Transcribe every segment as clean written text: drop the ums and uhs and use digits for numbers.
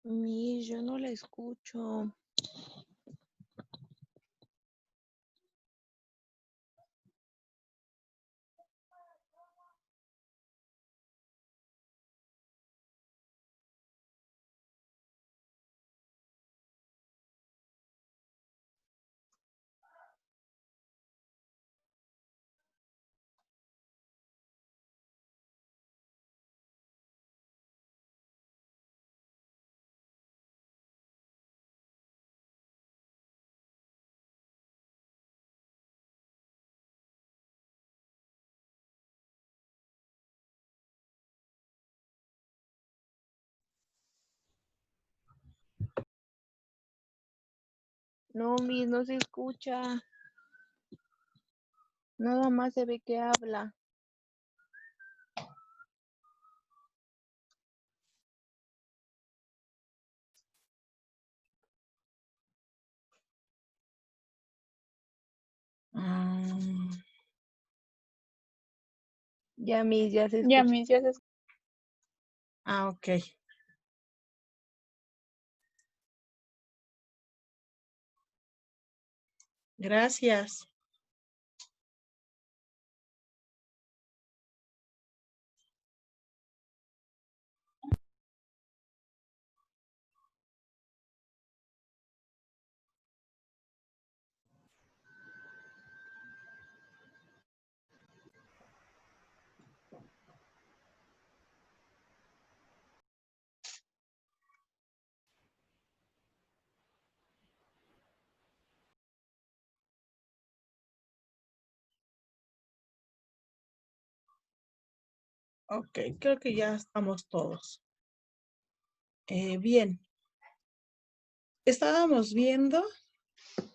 Yo no la escucho. No, no se escucha. Nada más se ve que habla. Ya, ya se escucha. Ya se escucha. Ah, ok. Gracias. Ok, creo que ya estamos todos. Bien. Estábamos viendo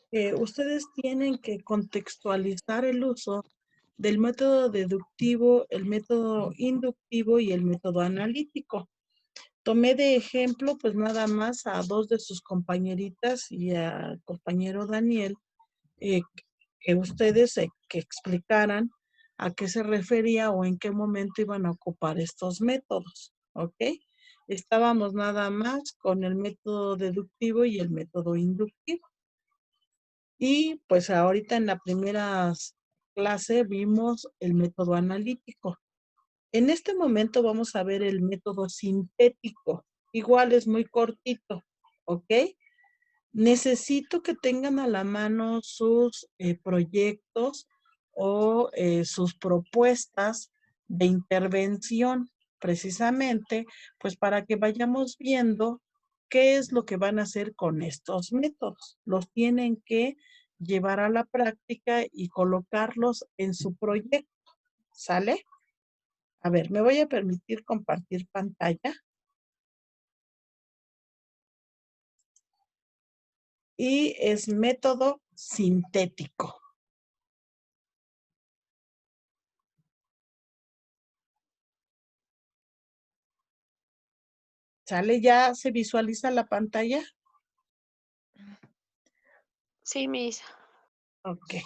que ustedes tienen que contextualizar el uso del método deductivo, el método inductivo y el método analítico. Tomé de ejemplo, pues nada más a dos de sus compañeritas y al compañero Daniel, que ustedes que explicaran a qué se refería o en qué momento iban a ocupar estos métodos, ¿ok? Estábamos nada más con el método deductivo y el método inductivo. Y pues ahorita en la primera clase vimos el método analítico. En este momento vamos a ver el método sintético. Igual es muy cortito, ¿ok? Necesito que tengan a la mano sus proyectos o sus propuestas de intervención, precisamente, pues para que vayamos viendo qué es lo que van a hacer con estos métodos. Los tienen que llevar a la práctica y colocarlos en su proyecto, ¿sale? A ver, me voy a permitir compartir pantalla. Y es método sintético. ¿Sale? ¿Ya se visualiza la pantalla? Sí, Miss. Ok.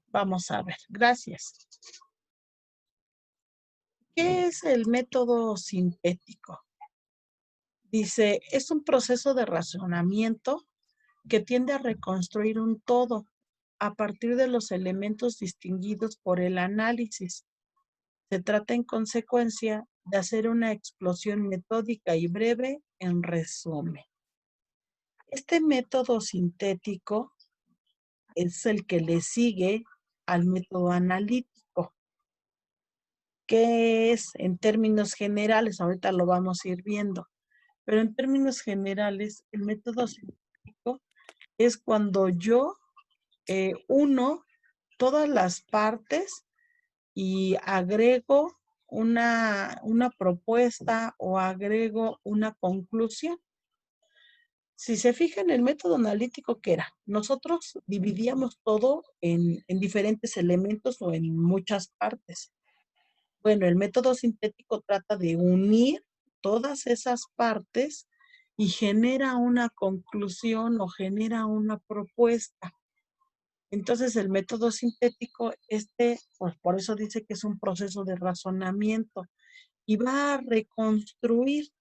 Vamos a ver. Gracias. ¿Qué es el método sintético? Dice, es un proceso de razonamiento que tiende a reconstruir un todo a partir de los elementos distinguidos por el análisis. Se trata en consecuencia de hacer una explosión metódica y breve en resumen. Este método sintético es el que le sigue al método analítico, que es en términos generales, ahorita lo vamos a ir viendo, pero en términos generales, el método sintético es cuando yo uno todas las partes y agrego una propuesta o agrego una conclusión. Si se fijan, el método analítico, ¿qué era? Nosotros dividíamos todo en diferentes elementos o en muchas partes. Bueno, el método sintético trata de unir todas esas partes y genera una conclusión o genera una propuesta. Entonces, el método sintético, pues por eso dice que es un proceso de razonamiento y va a reconstruir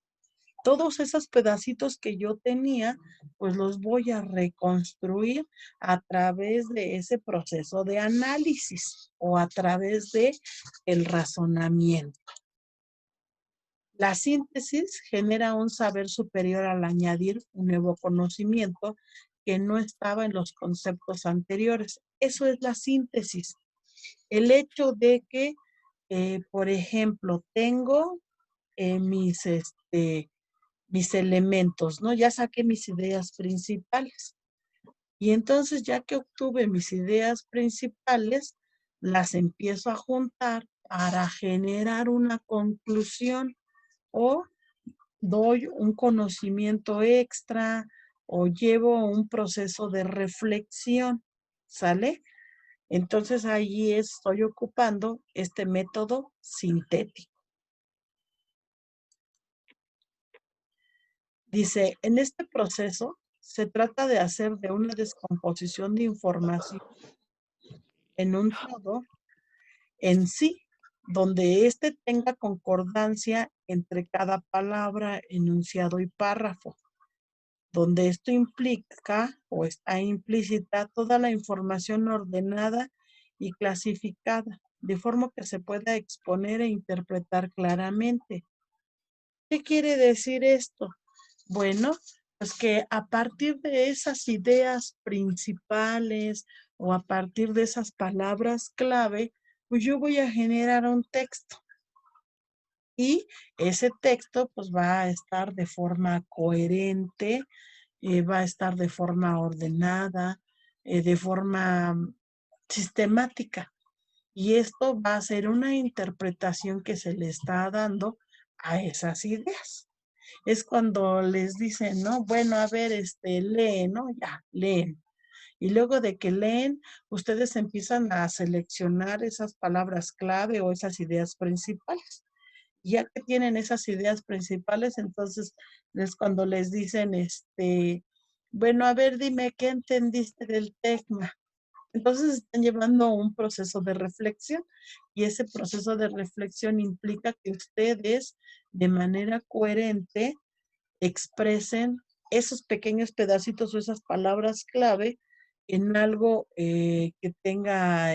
todos esos pedacitos que yo tenía, pues los voy a reconstruir a través de ese proceso de análisis o a través de el razonamiento. La síntesis genera un saber superior al añadir un nuevo conocimiento que no estaba en los conceptos anteriores. Eso es la síntesis. El hecho de que, por ejemplo, tengo mis elementos, ¿no? Ya saqué mis ideas principales. Y entonces, ya que obtuve mis ideas principales, las empiezo a juntar para generar una conclusión o doy un conocimiento extra o llevo un proceso de reflexión, ¿sale? Entonces ahí estoy ocupando este método sintético. Dice, en este proceso se trata de hacer de una descomposición de información en un todo en sí, donde éste tenga concordancia entre cada palabra, enunciado y párrafo, donde esto implica o está implícita toda la información ordenada y clasificada, de forma que se pueda exponer e interpretar claramente. ¿Qué quiere decir esto? Bueno, pues que a partir de esas ideas principales o a partir de esas palabras clave, pues yo voy a generar un texto. Y ese texto pues va a estar de forma coherente, va a estar de forma ordenada, de forma sistemática. Y esto va a ser una interpretación que se le está dando a esas ideas. Es cuando les dicen, ¿no? Bueno, a ver, leen, ¿no? Ya, leen. Y luego de que leen, ustedes empiezan a seleccionar esas palabras clave o esas ideas principales. Ya que tienen esas ideas principales, entonces es cuando les dicen, bueno, a ver, dime, ¿qué entendiste del tema? Entonces están llevando un proceso de reflexión y ese proceso de reflexión implica que ustedes de manera coherente expresen esos pequeños pedacitos o esas palabras clave en algo que tenga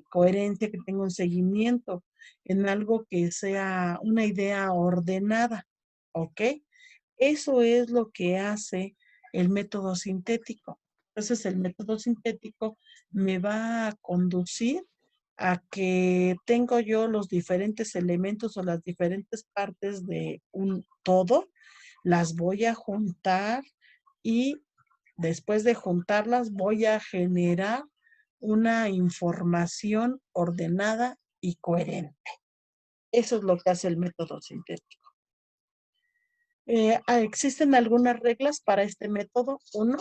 coherencia, que tenga un seguimiento, en algo que sea una idea ordenada, ¿ok? Eso es lo que hace el método sintético. Entonces, el método sintético me va a conducir a que tengo yo los diferentes elementos o las diferentes partes de un todo, las voy a juntar y después de juntarlas voy a generar una información ordenada y coherente. Eso es lo que hace el método sintético. ¿Existen algunas reglas para este método? 1,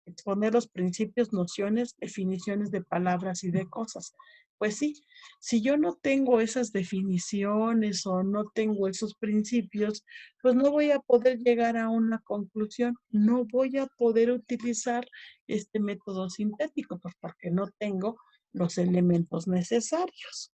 exponer los principios, nociones, definiciones de palabras y de cosas. Pues sí, si yo no tengo esas definiciones o no tengo esos principios, pues no voy a poder llegar a una conclusión, no voy a poder utilizar este método sintético, pues porque no tengo los elementos necesarios.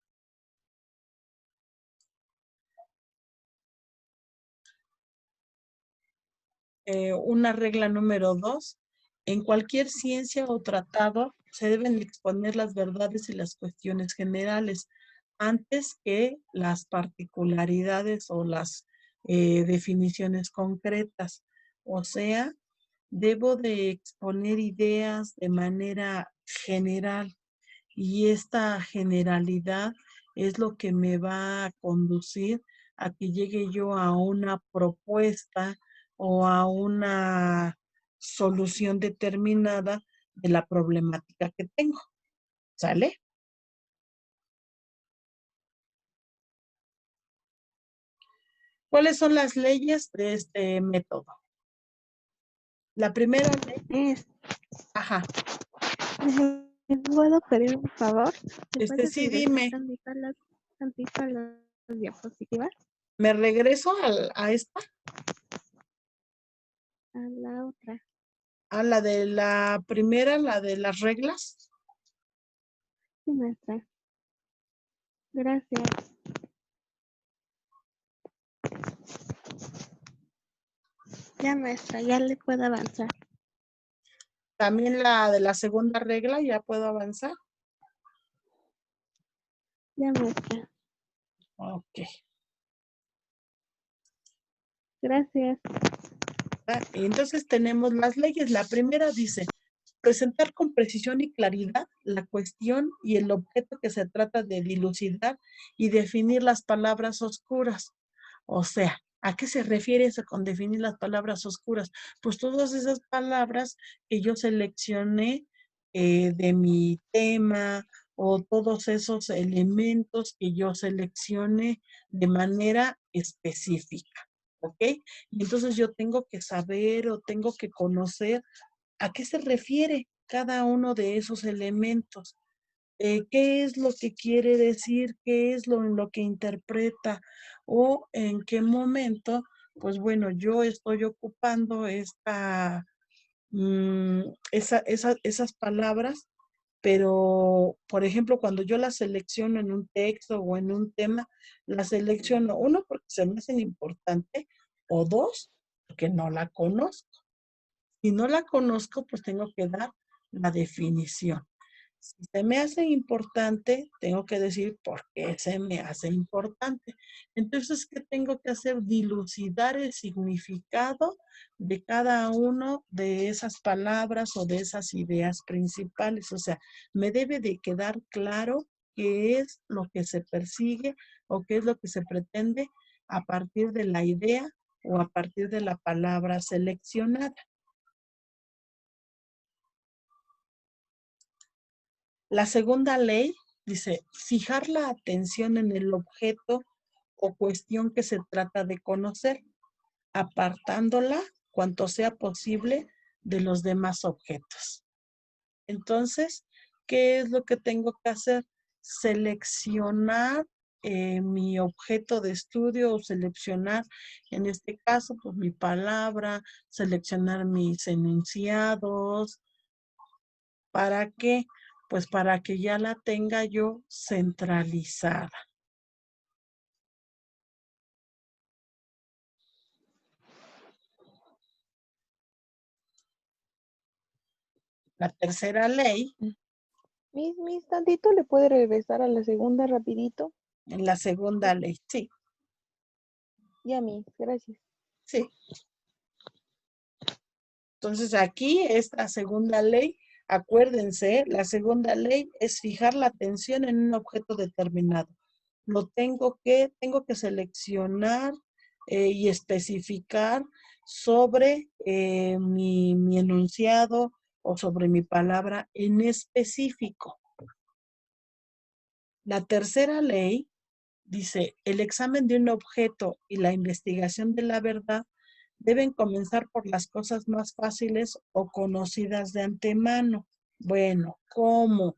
Una regla número 2, en cualquier ciencia o tratado se deben exponer las verdades y las cuestiones generales antes que las particularidades o las definiciones concretas. O sea, debo de exponer ideas de manera general y esta generalidad es lo que me va a conducir a que llegue yo a una propuesta o a una solución determinada de la problemática que tengo. ¿Sale? ¿Cuáles son las leyes de este método? La primera ley. Ajá. ¿Me puedo pedir un favor? Sí, dime. Tantito las diapositivas? ¿Me regreso a esta? A la otra. A la de la primera, la de las reglas. Sí, maestra. Gracias. Ya, maestra, ya le puedo avanzar. También la de la segunda regla, ¿ya puedo avanzar? Ya, maestra. Ok. Gracias. Entonces tenemos las leyes. La primera dice, presentar con precisión y claridad la cuestión y el objeto que se trata de dilucidar y definir las palabras oscuras. O sea, ¿a qué se refiere eso con definir las palabras oscuras? Pues todas esas palabras que yo seleccioné de mi tema o todos esos elementos que yo seleccioné de manera específica, ¿ok? Y entonces yo tengo que saber o tengo que conocer a qué se refiere cada uno de esos elementos. ¿Qué es lo que quiere decir? ¿Qué es en lo que interpreta? ¿O en qué momento, pues bueno, yo estoy ocupando esas palabras, pero, por ejemplo, cuando yo las selecciono en un texto o en un tema, las selecciono, uno, porque se me hacen importante, o dos, porque no la conozco. Si no la conozco, pues tengo que dar la definición. Si se me hace importante, tengo que decir por qué se me hace importante. Entonces, ¿qué tengo que hacer? Dilucidar el significado de cada uno de esas palabras o de esas ideas principales. O sea, me debe de quedar claro qué es lo que se persigue o qué es lo que se pretende a partir de la idea o a partir de la palabra seleccionada. La segunda ley dice, fijar la atención en el objeto o cuestión que se trata de conocer, apartándola cuanto sea posible de los demás objetos. Entonces, ¿qué es lo que tengo que hacer? Seleccionar mi objeto de estudio o seleccionar, en este caso, pues mi palabra, seleccionar mis enunciados. ¿Para qué? Pues para que ya la tenga yo centralizada. La tercera ley, Miss, tantito, ¿le puede regresar a la segunda rapidito? en la segunda ley, sí, Ya, Miss, gracias. sí. Entonces aquí, esta segunda ley, acuérdense, la segunda ley es fijar la atención en un objeto determinado. Tengo que seleccionar y especificar sobre mi enunciado o sobre mi palabra en específico. La tercera ley dice, el examen de un objeto y la investigación de la verdad deben comenzar por las cosas más fáciles o conocidas de antemano. Bueno, ¿cómo?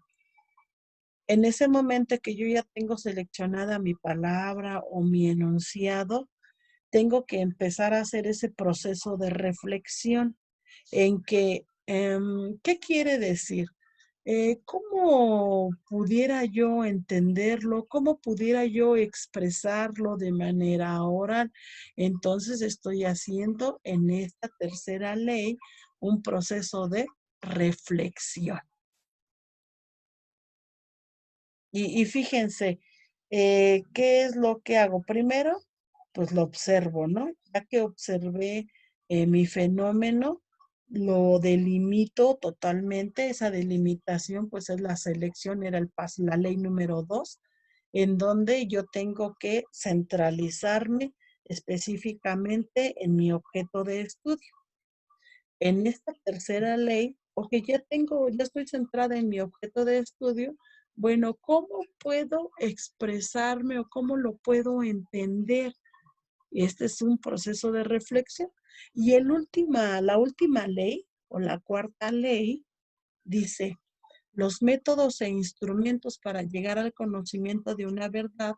En ese momento que yo ya tengo seleccionada mi palabra o mi enunciado, tengo que empezar a hacer ese proceso de reflexión en que, ¿qué quiere decir? ¿Cómo pudiera yo entenderlo? ¿Cómo pudiera yo expresarlo de manera oral? Entonces estoy haciendo en esta tercera ley un proceso de reflexión. Y fíjense, ¿qué es lo que hago? Primero, pues lo observo, ¿no? Ya que observé mi fenómeno, lo delimito totalmente. Esa delimitación, pues es la selección, era la ley número 2, en donde yo tengo que centralizarme específicamente en mi objeto de estudio. En esta tercera ley, porque ya estoy centrada en mi objeto de estudio, bueno, ¿cómo puedo expresarme o cómo lo puedo entender? Este es un proceso de reflexión. Y la última ley, o la cuarta ley, dice, los métodos e instrumentos para llegar al conocimiento de una verdad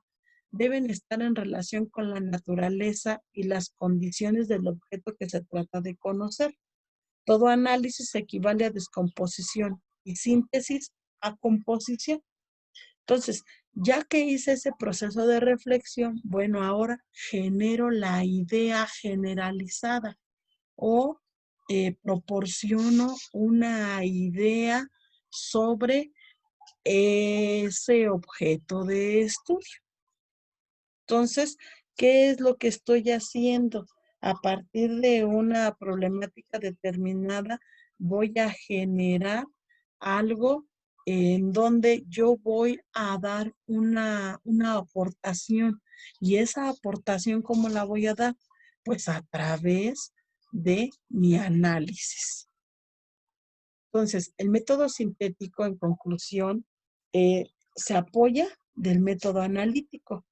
deben estar en relación con la naturaleza y las condiciones del objeto que se trata de conocer. Todo análisis equivale a descomposición y síntesis a composición. Entonces, ya que hice ese proceso de reflexión, bueno, ahora genero la idea generalizada. o proporciono una idea sobre ese objeto de estudio. Entonces, ¿qué es lo que estoy haciendo? A partir de una problemática determinada, voy a generar algo en donde yo voy a dar una aportación. ¿Y esa aportación cómo la voy a dar? Pues a través de mi análisis. Entonces, el método sintético, en conclusión, se apoya del método analítico.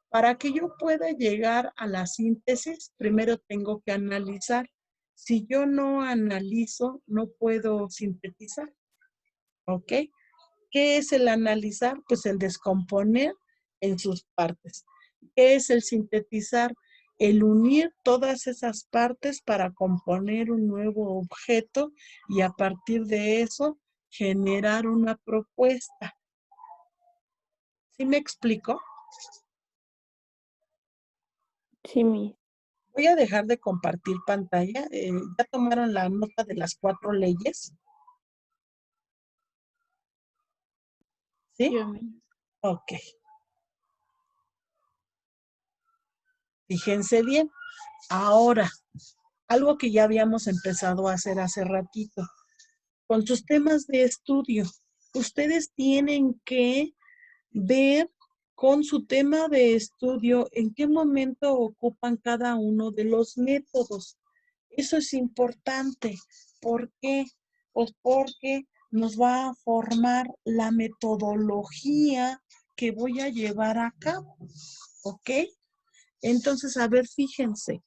Para que yo pueda llegar a la síntesis, primero tengo que analizar. Si yo no analizo, no puedo sintetizar. ¿Ok? ¿Qué es el analizar? Pues el descomponer en sus partes. ¿Qué es el sintetizar? El unir todas esas partes para componer un nuevo objeto y a partir de eso generar una propuesta. ¿Sí me explico? Sí, Miss. Voy a dejar de compartir pantalla. ¿Ya tomaron la nota de las 4 leyes? ¿Sí? Yo, Miss. Ok. Fíjense bien. Ahora, algo que ya habíamos empezado a hacer hace ratito. Con sus temas de estudio, ustedes tienen que ver con su tema de estudio en qué momento ocupan cada uno de los métodos. Eso es importante. ¿Por qué? Pues porque nos va a formar la metodología que voy a llevar a cabo. ¿Ok? Entonces, a ver, fíjense.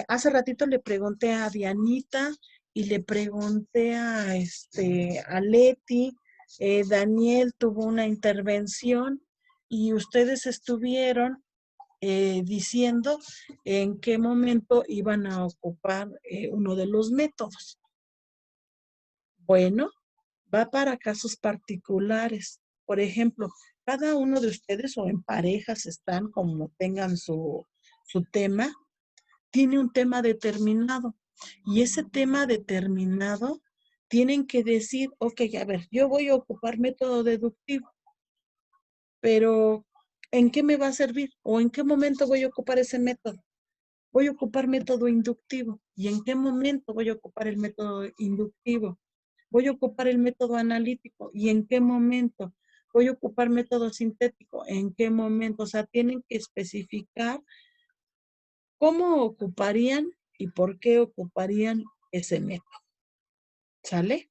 Hace ratito le pregunté a Dianita y le pregunté a Leti. Daniel tuvo una intervención y ustedes estuvieron diciendo en qué momento iban a ocupar uno de los métodos. Bueno, va para casos particulares. Por ejemplo, cada uno de ustedes o en parejas están como tengan su tema, tiene un tema determinado. Y ese tema determinado tienen que decir, ok, a ver, yo voy a ocupar método deductivo, pero ¿en qué me va a servir? ¿O en qué momento voy a ocupar ese método? Voy a ocupar método inductivo. ¿Y en qué momento voy a ocupar el método inductivo? Voy a ocupar el método analítico. ¿Y en qué momento? Voy a ocupar método sintético. ¿En qué momento? O sea, tienen que especificar cómo ocuparían y por qué ocuparían ese método. ¿Sale?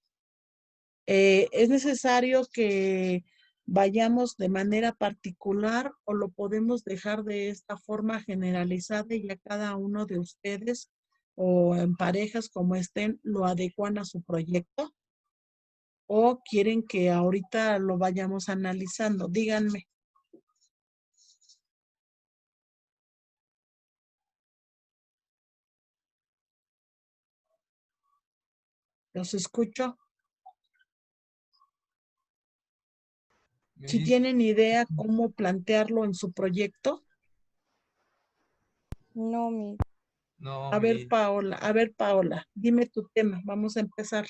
Es necesario que vayamos de manera particular o lo podemos dejar de esta forma generalizada y ya cada uno de ustedes o en parejas como estén lo adecuan a su proyecto o quieren que ahorita lo vayamos analizando. Díganme. Los escucho. Si Miss, tienen idea cómo plantearlo en su proyecto. No, Miss. no, A ver, Miss. Paola, dime tu tema. Vamos a empezar.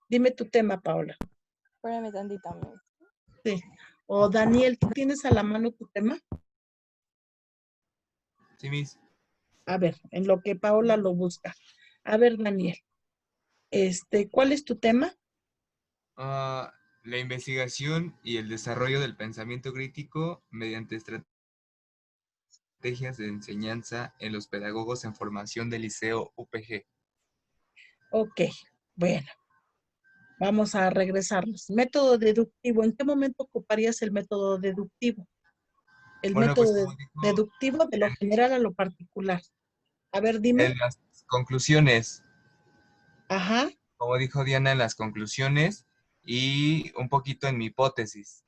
Dime tu tema, Paola. Espérame tantito, Miss. Sí. O Daniel, ¿tú tienes a la mano tu tema? Sí, Miss. A ver, en lo que Paola lo busca. A ver, Daniel, ¿cuál es tu tema? La investigación y el desarrollo del pensamiento crítico mediante estrategias de enseñanza en los pedagogos en formación del Liceo UPG. Ok, bueno, vamos a regresarnos. Método deductivo, ¿en qué momento ocuparías el método deductivo? El Bueno, pues método como dijo, deductivo de lo general a lo particular. A ver, dime. en las conclusiones, Ajá, como dijo Diana, en las conclusiones y un poquito en mi hipótesis.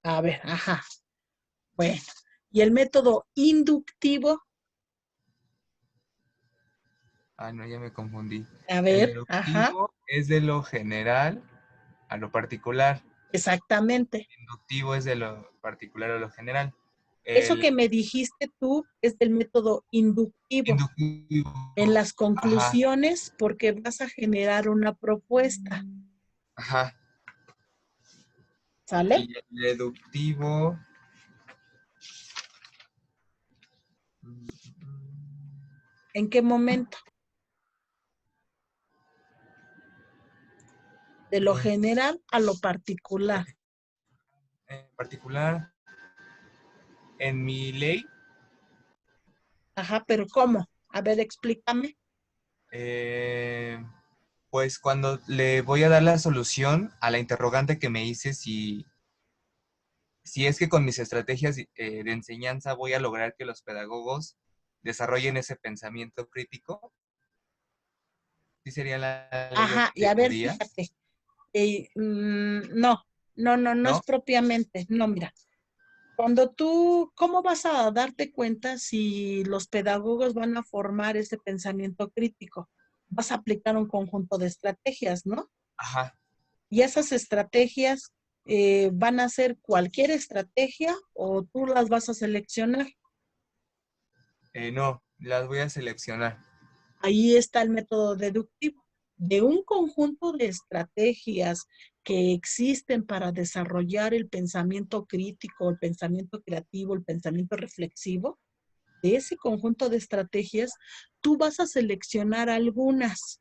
a ver, ajá. Bueno, y el método inductivo, No, ya me confundí. a El ver, ajá, deductivo es de lo general a lo particular. exactamente. El inductivo es de lo particular a lo general. Eso El que me dijiste tú es del método inductivo. inductivo. En las Ajá, conclusiones, porque vas a generar una propuesta. ajá. ¿Sale? Y el deductivo. ¿En qué momento? De lo general a lo particular. En particular, en mi ley, Ajá, pero ¿cómo? A ver, explícame. pues cuando le voy a dar la solución a la interrogante que me hice si es que con mis estrategias de enseñanza voy a lograr que los pedagogos desarrollen ese pensamiento crítico, ¿sí sería la ley de Ajá, y a ver, teoría? fíjate. No es ¿No? propiamente. No, mira. Cuando tú, ¿cómo vas a darte cuenta si los pedagogos van a formar ese pensamiento crítico? Vas a aplicar un conjunto de estrategias, ¿no? Ajá. Y esas estrategias van a ser cualquier estrategia o tú las vas a seleccionar. No, las voy a seleccionar. Ahí está el método deductivo. De un conjunto de estrategias que existen para desarrollar el pensamiento crítico, el pensamiento creativo, el pensamiento reflexivo, de ese conjunto de estrategias, tú vas a seleccionar algunas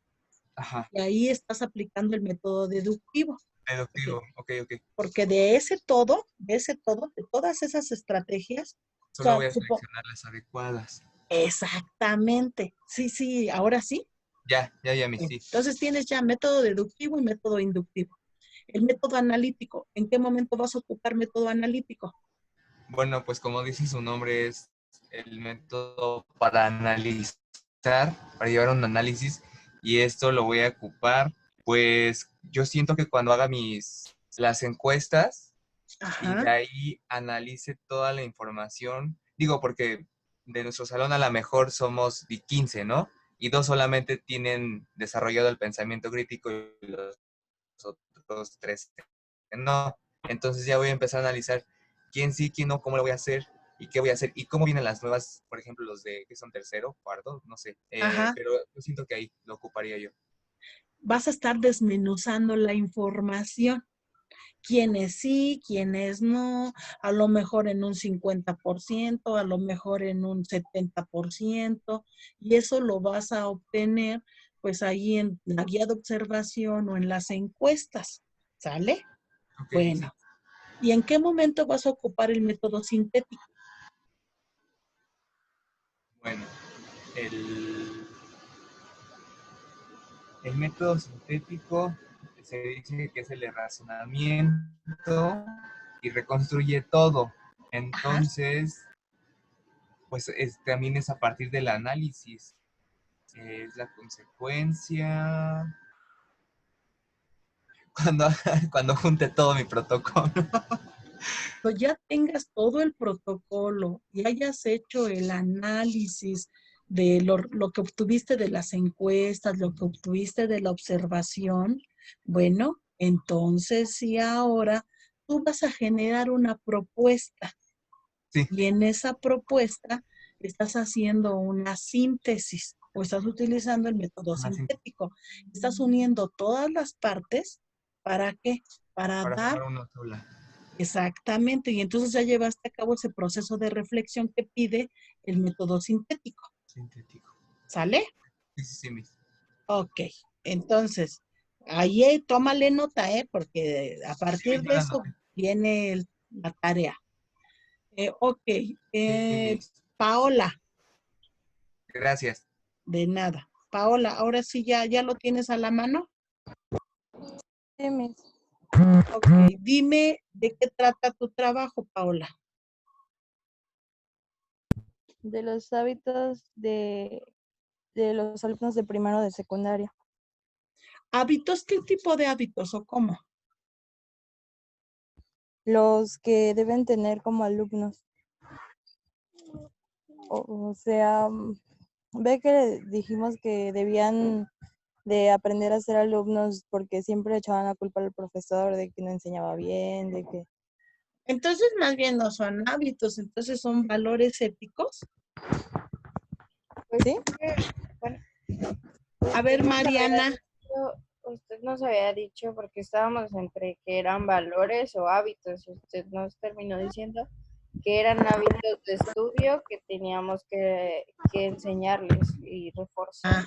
Ajá. y ahí estás aplicando el método deductivo. Deductivo. Ok. Porque de todas esas estrategias, o Solo sea, voy a seleccionar las adecuadas. exactamente, sí, ahora sí. Ya, mi sí. Entonces tienes ya método deductivo y método inductivo. El método analítico, ¿en qué momento vas a ocupar método analítico? Bueno, pues como dice su nombre, es el método para analizar, para llevar un análisis, y esto lo voy a ocupar, pues yo siento que cuando haga las encuestas y de Ajá, ahí analice toda la información, digo, porque de nuestro salón a lo mejor somos 15, ¿no? Y dos solamente tienen desarrollado el pensamiento crítico y los otros 3 no. Entonces ya voy a empezar a analizar quién sí, quién no, cómo lo voy a hacer y qué voy a hacer y cómo vienen las nuevas, por ejemplo, los de que son tercero, cuarto, no sé. ajá. Pero yo siento que ahí lo ocuparía yo. Vas a estar desmenuzando la información. Quiénes sí, quiénes no, a lo mejor en un 50%, a lo mejor en un 70%, y eso lo vas a obtener pues ahí en la guía de observación o en las encuestas, ¿sale? Ok, sí. Bueno, ¿y en qué momento vas a ocupar el método sintético? Bueno, el, el método sintético se dice que es el de razonamiento y reconstruye todo. Ajá, Entonces, pues también es a partir del análisis. Es la consecuencia cuando, cuando junte todo mi protocolo. pues ya tengas todo el protocolo y hayas hecho el análisis de lo que obtuviste de las encuestas, lo que obtuviste de la observación, bueno, entonces sí ahora tú vas a generar una propuesta Sí, y en esa propuesta estás haciendo una síntesis o estás utilizando el método una síntesis sintético. Estás uniendo todas las partes, ¿para qué? Para para dar formar una sola. exactamente, y entonces ya llevaste a cabo ese proceso de reflexión que pide el método sintético. Sintético. ¿Sale? Sí, mis. Ok, entonces, ahí tómale nota, porque a Sí, mis, partir ya de la eso anoté. viene la tarea. Ok, Sí, mis. Paola, Gracias. de nada. Paola, ahora sí ya lo tienes a la mano. Sí, mis. Ok, dime de qué trata tu trabajo, Paola. De los hábitos de los alumnos de primero de secundaria. ¿Hábitos? ¿Qué tipo de hábitos o cómo? Los que deben tener como alumnos. O sea, ve que dijimos que debían de aprender a ser alumnos porque siempre le echaban la culpa al profesor de que no enseñaba bien, de que... Entonces, más bien no son hábitos, entonces son valores éticos. Pues ¿Sí? bueno, A ver, usted nos había Mariana, dicho- usted nos había dicho, porque estábamos entre que eran valores o hábitos, y usted nos terminó diciendo que eran hábitos de estudio que teníamos que enseñarles y reforzar.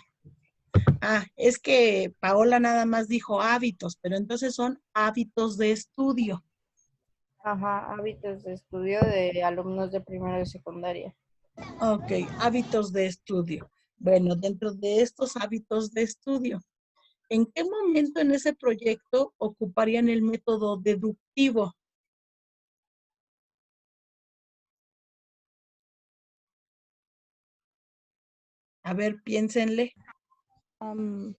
es que Paola nada más dijo hábitos, pero entonces son hábitos de estudio. Ajá, hábitos de estudio de alumnos de primero de secundaria. Ok, hábitos de estudio. Bueno, dentro de estos hábitos de estudio, ¿en qué momento en ese proyecto ocuparían el método deductivo? A ver, piénsenle. Am,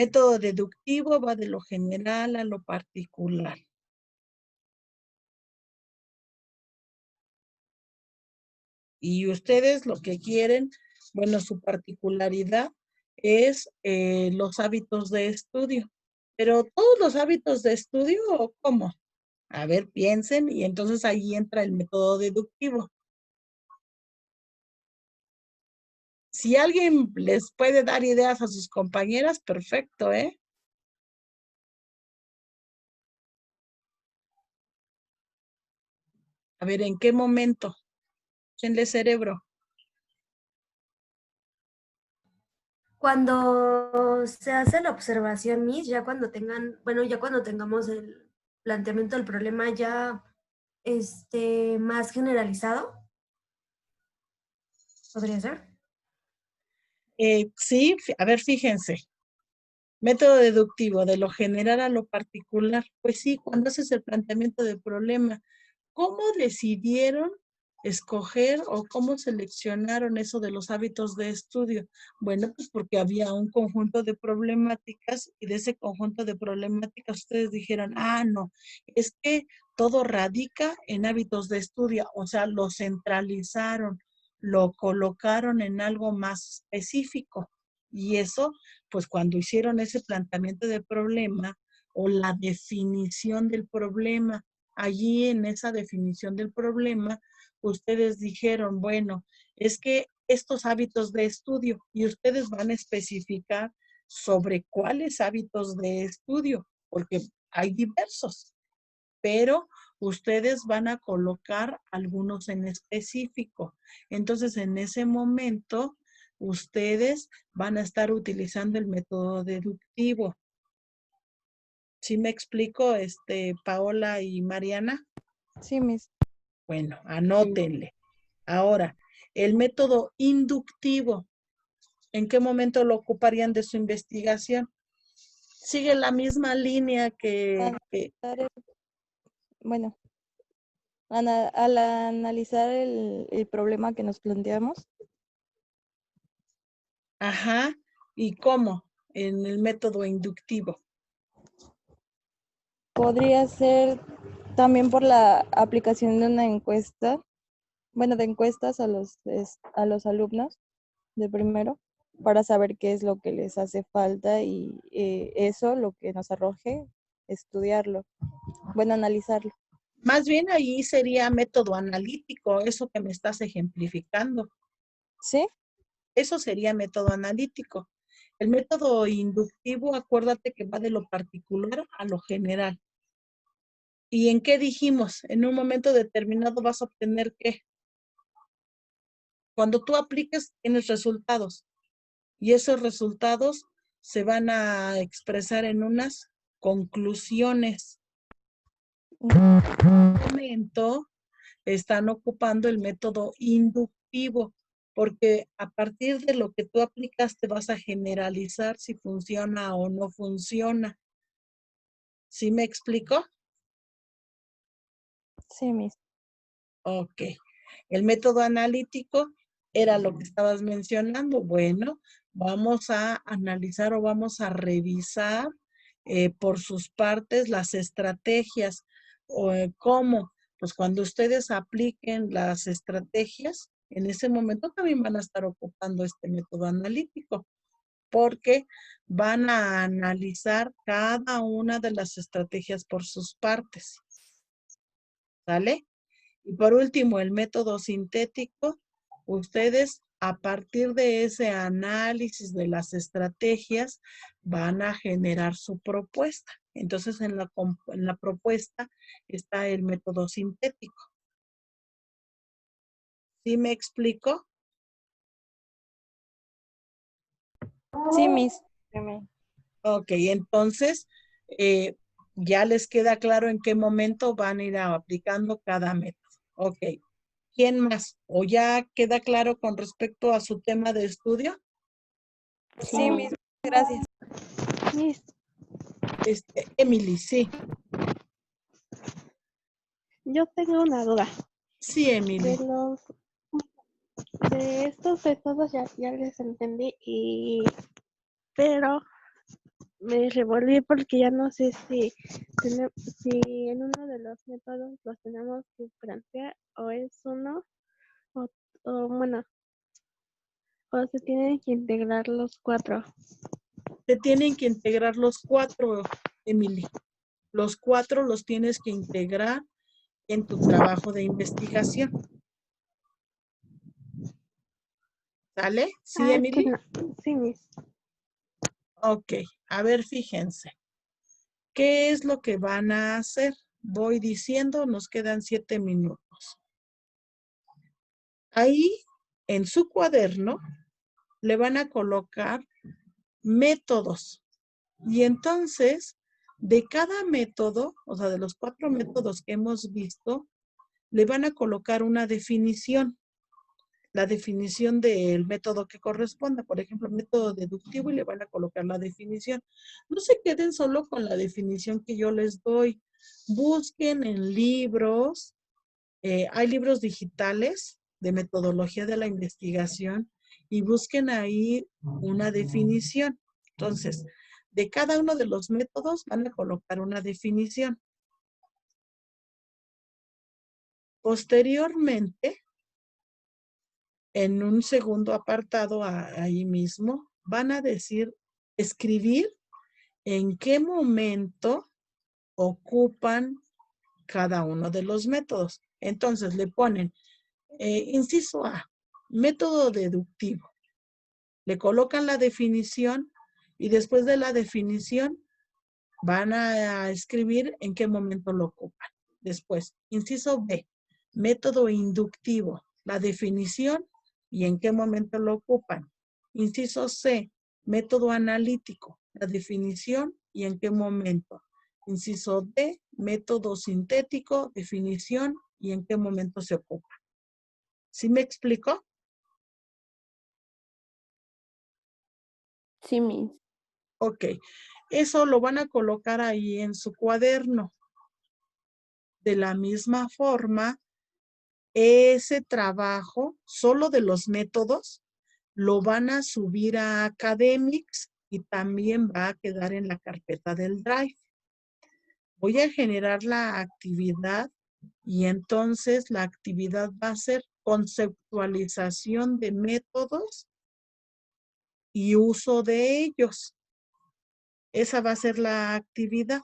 Método deductivo va de lo general a lo particular. Y ustedes lo que quieren, bueno, su particularidad es los hábitos de estudio. Pero todos los hábitos de estudio, ¿o cómo? A ver, piensen y entonces ahí entra el método deductivo. Si alguien les puede dar ideas a sus compañeras, perfecto, ¿eh? A ver, ¿en qué momento? Échenle cerebro. Cuando se hace la observación, Miss, ya cuando tengan, bueno, ya cuando tengamos el planteamiento del problema ya más generalizado, podría ser. Sí, a ver, fíjense. Método deductivo, de lo general a lo particular. Pues sí, cuando haces el planteamiento del problema, ¿cómo decidieron escoger o cómo seleccionaron eso de los hábitos de estudio? Bueno, pues porque había un conjunto de problemáticas y de ese conjunto de problemáticas ustedes dijeron, no, es que todo radica en hábitos de estudio, o sea, lo centralizaron, lo colocaron en algo más específico. Y eso, pues cuando hicieron ese planteamiento de problema o la definición del problema, allí en esa definición del problema, ustedes dijeron, bueno, es que estos hábitos de estudio, y ustedes van a especificar sobre cuáles hábitos de estudio, porque hay diversos, pero ustedes van a colocar algunos en específico. Entonces, en ese momento, ustedes van a estar utilizando el método deductivo. ¿Sí me explico, Paola y Mariana? sí, Miss. Bueno, anótenle. Ahora, el método inductivo, ¿en qué momento lo ocuparían de su investigación? Sigue la misma línea que Bueno, al analizar el problema que nos planteamos, ajá, ¿y cómo? En el método inductivo. podría ser también por la aplicación de una encuesta, bueno, de encuestas a los alumnos de primero, para saber qué es lo que les hace falta y eso, lo que nos arroje, estudiarlo, bueno, analizarlo. Más bien ahí sería método analítico, eso que me estás ejemplificando. ¿Sí? Eso sería método analítico. El método inductivo, acuérdate que va de lo particular a lo general. ¿Y en qué dijimos? En un momento determinado vas a obtener ¿qué? Cuando tú apliques, tienes resultados. Y esos resultados se van a expresar en unas conclusiones. En este momento están ocupando el método inductivo, porque a partir de lo que tú aplicas te vas a generalizar si funciona o no funciona. ¿Sí me explico? Sí, Miss. Ok. El método analítico era lo que estabas mencionando. Bueno, vamos a analizar o vamos a revisar por sus partes las estrategias. ¿Cómo? Pues cuando ustedes apliquen las estrategias, en ese momento también van a estar ocupando este método analítico. porque van a analizar cada una de las estrategias por sus partes. ¿Sale? Y por último, el método sintético. Ustedes, a partir de ese análisis de las estrategias, van a generar su propuesta. Entonces, en la propuesta está el método sintético. ¿Sí me explico? Sí, Miss. Ok, entonces, ya les queda claro en qué momento van a ir aplicando cada método. Ok. ¿Quién más? ¿O ya queda claro con respecto a su tema de estudio? Sí, Miss. Gracias. Miss, Emily, sí. yo tengo una duda. Sí, Emily. De estos métodos ya les entendí, pero me revolví porque ya no sé si en uno de los métodos los tenemos que plantear o es uno o, bueno, o se tienen que integrar los 4. Se tienen que integrar los 4, Emily. Los 4 los tienes que integrar en tu trabajo de investigación. ¿Sale? ¿Sí, Emily? Sí, Miss. Ok. A ver, fíjense. ¿Qué es lo que van a hacer? Voy diciendo, nos quedan 7 minutos. Ahí, en su cuaderno, le van a colocar métodos. Y entonces, de cada método, o sea, de los 4 métodos que hemos visto, le van a colocar una definición. La definición del método que corresponda. Por ejemplo, método deductivo y le van a colocar la definición. No se queden solo con la definición que yo les doy. Busquen en libros. Hay libros digitales de metodología de la investigación y busquen ahí una definición. Entonces, de cada uno de los métodos van a colocar una definición. Posteriormente, en un segundo apartado ahí mismo, van a escribir en qué momento ocupan cada uno de los métodos. Entonces, le ponen inciso A, método deductivo. Le colocan la definición y después de la definición van a escribir en qué momento lo ocupan. Después, inciso B, método inductivo, la definición y en qué momento lo ocupan. Inciso C, método analítico, la definición y en qué momento. Inciso D, método sintético, definición y en qué momento se ocupa. ¿Sí me explico? Sí, Miss. Ok, eso lo van a colocar ahí en su cuaderno. De la misma forma, ese trabajo, solo de los métodos, lo van a subir a Academics y también va a quedar en la carpeta del Drive. Voy a generar la actividad y entonces la actividad va a ser conceptualización de métodos y uso de ellos. Esa va a ser la actividad.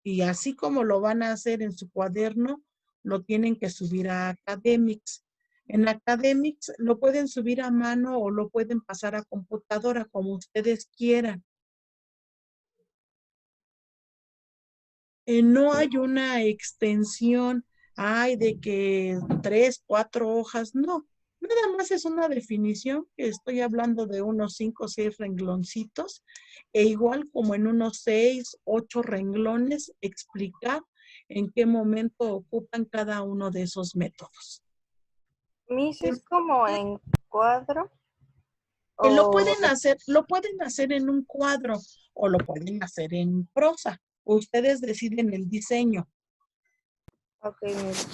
Y así como lo van a hacer en su cuaderno, lo tienen que subir a Academics. En Academics lo pueden subir a mano o lo pueden pasar a computadora, como ustedes quieran. No hay una extensión, de que 3, 4 hojas, no. Nada más es una definición, que estoy hablando de unos 5 o 6 rengloncitos, e igual como en unos 6, 8 renglones, explicar en qué momento ocupan cada uno de esos métodos. Miss, es como en cuadro. Lo o- pueden hacer en un cuadro o lo pueden hacer en prosa. Ustedes deciden el diseño. Ok, Miss.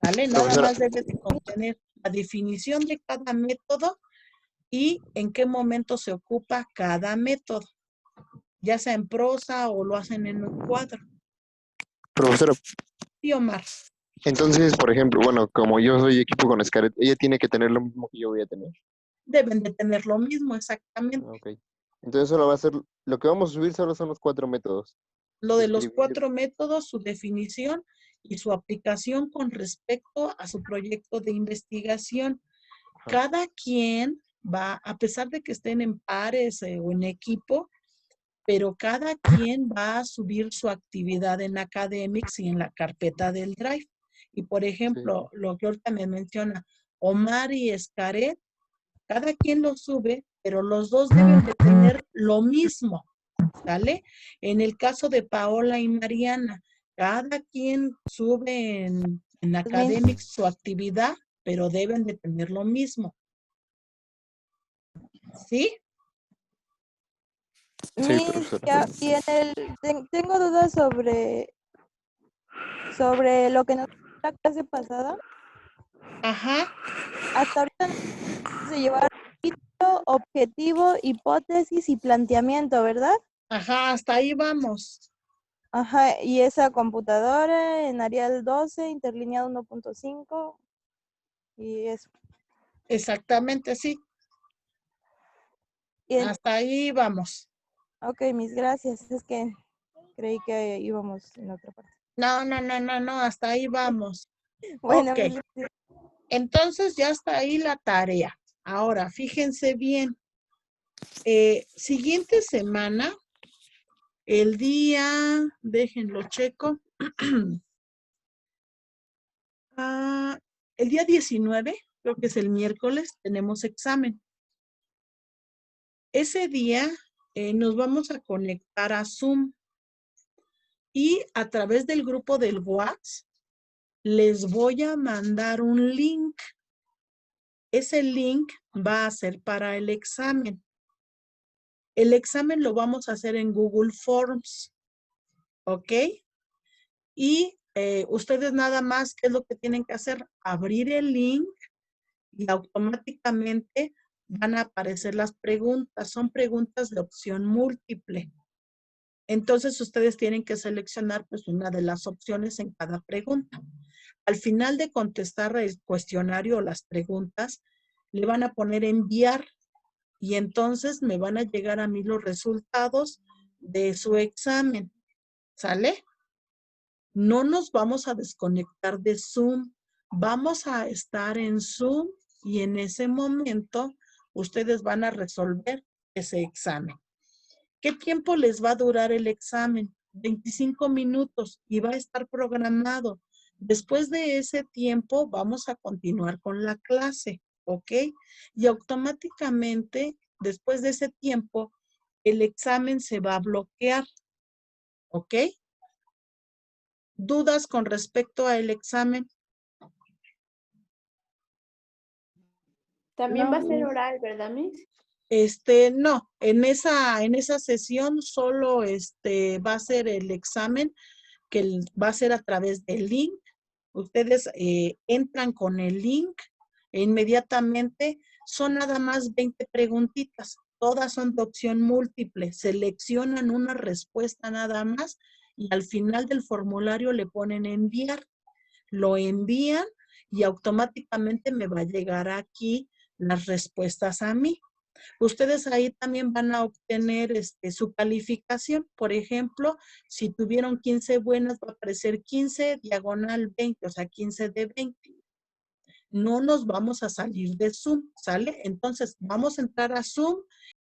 ¿Vale? Nada Profesora, más debe de contener la definición de cada método y en qué momento se ocupa cada método, ya sea en prosa o lo hacen en un cuadro. profesora, Sí, Omar. entonces, por ejemplo, bueno, como yo soy equipo con Scarlett, ella tiene que tener lo mismo que yo voy a tener. deben de tener lo mismo exactamente. Ok. Entonces solo va a ser, lo que vamos a subir solo son los 4 métodos. Lo de los Escribir. 4 métodos, su definición y su aplicación con respecto a su proyecto de investigación. Ajá. Cada quien va, a pesar de que estén en pares o en equipo, pero cada quien va a subir su actividad en Academics y en la carpeta del Drive. Y por ejemplo, lo que ahorita me menciona Omar y Escaret, cada quien lo sube, pero los dos deben de tener lo mismo, ¿sale? En el caso de Paola y Mariana, cada quien sube en Academics su actividad, pero deben de tener lo mismo. ¿Sí? Sí, Miss, profesora. y tengo dudas sobre lo que nos dio la clase pasada. Ajá. Hasta ahorita nos se llevar título, objetivo, hipótesis y planteamiento, ¿verdad? Ajá, hasta ahí vamos. Ajá, y esa computadora en Arial 12, interlineado 1.5 y eso. Exactamente, sí. Y Hasta ahí vamos. ok, mis gracias. Es que creí que íbamos en otra parte. No, hasta ahí vamos. Bueno, Ok. Entonces ya está ahí la tarea. Ahora, fíjense bien. Siguiente semana, el día, déjenlo checo. El día 19, creo que es el miércoles, tenemos examen. Ese día nos vamos a conectar a Zoom y a través del grupo del WhatsApp les voy a mandar un link. Ese link va a ser para el examen. El examen lo vamos a hacer en Google Forms, ¿ok? Y ustedes nada más, ¿qué es lo que tienen que hacer? Abrir el link y automáticamente van a aparecer las preguntas. Son preguntas de opción múltiple. Entonces, ustedes tienen que seleccionar pues una de las opciones en cada pregunta. Al final de contestar el cuestionario o las preguntas, le van a poner enviar y entonces me van a llegar a mí los resultados de su examen. ¿Sale? No nos vamos a desconectar de Zoom. Vamos a estar en Zoom y en ese momento ustedes van a resolver ese examen. ¿Qué tiempo les va a durar el examen? 25 minutos y va a estar programado. Después de ese tiempo vamos a continuar con la clase, ¿ok? Y automáticamente, después de ese tiempo, el examen se va a bloquear, ¿ok? ¿Dudas con respecto al examen? También No, va a ser oral, ¿verdad, Miss? No, en esa sesión solo va a ser el examen que va a ser a través del link. Ustedes entran con el link e inmediatamente son nada más 20 preguntitas. Todas son de opción múltiple. Seleccionan una respuesta nada más y al final del formulario le ponen enviar. Lo envían y automáticamente me va a llegar aquí las respuestas a mí. Ustedes ahí también van a obtener su calificación. Por ejemplo, si tuvieron 15 buenas, va a aparecer 15 diagonal 20, o sea, 15 de 20. No nos vamos a salir de Zoom, ¿sale? Entonces, vamos a entrar a Zoom